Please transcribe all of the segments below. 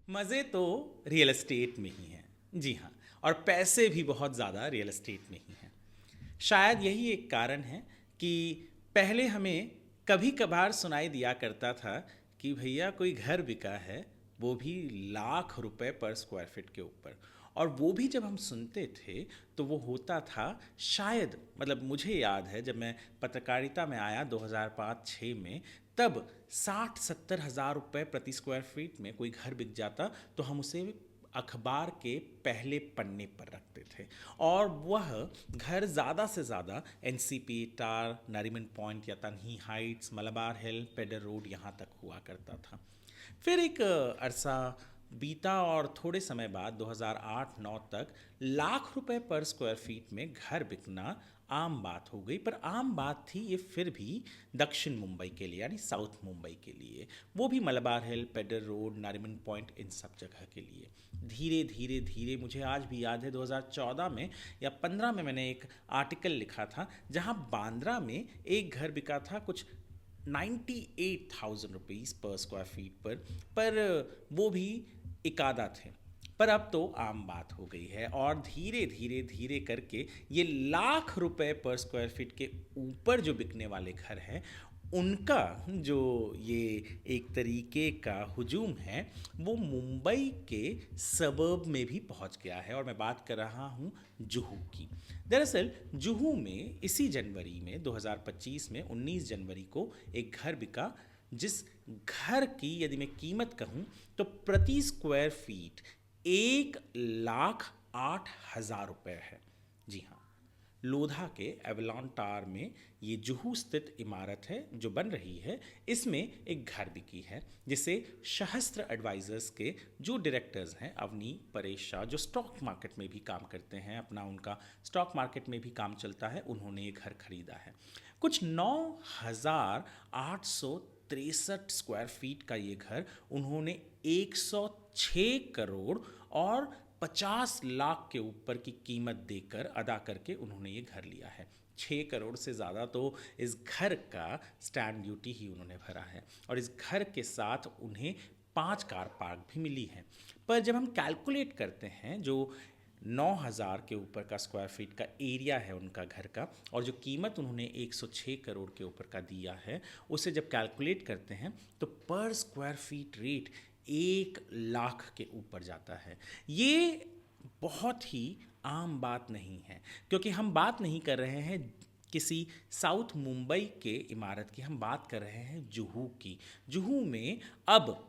मज़े तो real estate में ही हैं। जी हाँ। और पैसे भी बहुत ज़्यादा रियल एस्टेट में ही हैं। शायद यही एक कारण है कि पहले हमें कभी कभार सुनाई दिया करता था कि भैया कोई घर बिका है, वो भी लाख रुपए पर स्क्वायर फीट के ऊपर। और वो भी जब हम सुनते थे तो वो होता था, शायद मतलब मुझे याद है जब मैं पत्रकारिता में आया 2005-06 में, तब 60-70 हज़ार रुपये प्रति स्क्वायर फीट में कोई घर बिक जाता तो हम उसे अखबार के पहले पन्ने पर रखते थे। और वह घर ज़्यादा से ज़्यादा एनसीपी, टार, नरीमन पॉइंट या तन्ही हाइट्स, मलबार हिल, पेडर रोड यहाँ तक हुआ करता था। फिर एक अरसा बीता और थोड़े समय बाद 2008-09 तक लाख रुपए पर स्क्वायर फीट में घर बिकना आम बात हो गई। पर आम बात थी ये फिर भी दक्षिण मुंबई के लिए, यानी साउथ मुंबई के लिए, वो भी मलबार हिल, पेडर रोड, नारिमन पॉइंट, इन सब जगह के लिए। धीरे धीरे धीरे मुझे आज भी याद है 2014 में या 15 में मैंने एक आर्टिकल लिखा था जहां बांद्रा में एक घर बिका था कुछ 98,000 रुपीज़ पर स्क्वायर फीट पर वो भी इकादा थे। पर अब तो आम बात हो गई है और धीरे धीरे धीरे करके ये लाख रुपए पर स्क्वायर फीट के ऊपर जो बिकने वाले घर हैं, उनका जो ये एक तरीके का हुजूम है, वो मुंबई के सबर्ब में भी पहुंच गया है। और मैं बात कर रहा हूं जुहू की। दरअसल जुहू में इसी जनवरी में 2025 में 19 जनवरी को एक घर बिका, जिस घर की यदि मैं कीमत कहूं तो प्रति स्क्वायर फीट 1,08,000 रुपये है। जी हाँ। लोधा के एवलॉन टावर में ये जुहू स्थित इमारत है जो बन रही है, इसमें एक घर बिकी है जिसे सहस्त्र एडवाइजर्स के जो डायरेक्टर्स हैं, अवनी, परेश शाह, जो स्टॉक मार्केट में भी काम करते हैं, अपना उनका स्टॉक मार्केट में भी काम चलता है, उन्होंने ये घर खरीदा है। कुछ 9,863 स्क्वायर फीट का ये घर उन्होंने 106 करोड़ और 50 लाख के ऊपर की कीमत देकर अदा करके उन्होंने ये घर लिया है। 6 करोड़ से ज़्यादा तो इस घर का स्टैंप ड्यूटी ही उन्होंने भरा है और इस घर के साथ उन्हें 5 कार पार्क भी मिली हैं। पर जब हम कैलकुलेट करते हैं, जो 9,000 के ऊपर का स्क्वायर फीट का एरिया है उनका घर का, और जो कीमत उन्होंने 106 करोड़ के ऊपर का दिया है, उसे जब कैलकुलेट करते हैं तो पर स्क्वायर फीट रेट 1 लाख के ऊपर जाता है। ये बहुत ही आम बात नहीं है, क्योंकि हम बात नहीं कर रहे हैं किसी साउथ मुंबई के इमारत की, हम बात कर रहे हैं जुहू की। जुहू में अब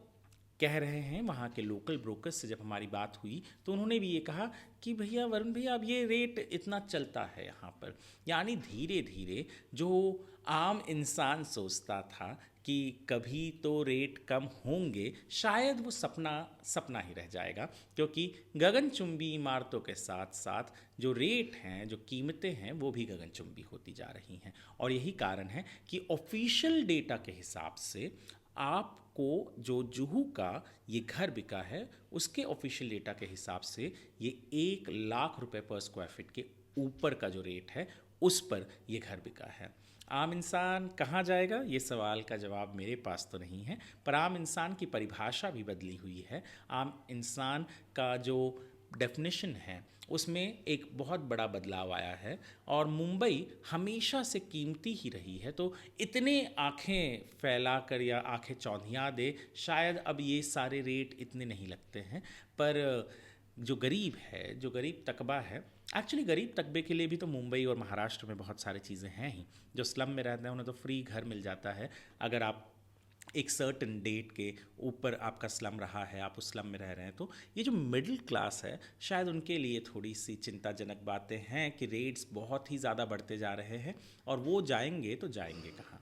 कह रहे हैं, वहाँ के लोकल ब्रोकर्स से जब हमारी बात हुई तो उन्होंने भी ये कहा कि भैया वरुण भैया, अब ये रेट इतना चलता है यहाँ पर। यानी धीरे धीरे जो आम इंसान सोचता था कि कभी तो रेट कम होंगे, शायद वो सपना सपना ही रह जाएगा, क्योंकि गगनचुंबी इमारतों के साथ साथ जो रेट हैं, जो कीमतें हैं, वो भी गगनचुंबी होती जा रही हैं। और यही कारण है कि ऑफिशियल डेटा के हिसाब से आपको जो जुहू का ये घर बिका है, उसके ऑफिशियल डेटा के हिसाब से ये 1 लाख रुपए पर स्क्वायर फीट के ऊपर का जो रेट है, उस पर ये घर बिका है। आम इंसान कहाँ जाएगा, ये सवाल का जवाब मेरे पास तो नहीं है, पर आम इंसान की परिभाषा भी बदली हुई है। आम इंसान का जो डेफिनेशन है उसमें एक बहुत बड़ा बदलाव आया है, और मुंबई हमेशा से कीमती ही रही है। तो इतने आंखें फैला कर या आंखें चौंधिया दे, शायद अब ये सारे रेट इतने नहीं लगते हैं। पर जो गरीब है, जो गरीब तकबा है, एक्चुअली गरीब तकबे के लिए भी तो मुंबई और महाराष्ट्र में बहुत सारी चीज़ें हैं ही। जो स्लम में रहते हैं उन्हें तो फ्री घर मिल जाता है। अगर आप एक सर्टन डेट के ऊपर आपका स्लम रहा है, आप उस स्लम में रह रहे हैं, तो ये जो मिडिल क्लास है, शायद उनके लिए थोड़ी सी चिंताजनक बातें हैं कि रेट्स बहुत ही ज़्यादा बढ़ते जा रहे हैं, और वो जाएंगे तो जाएंगे कहाँ।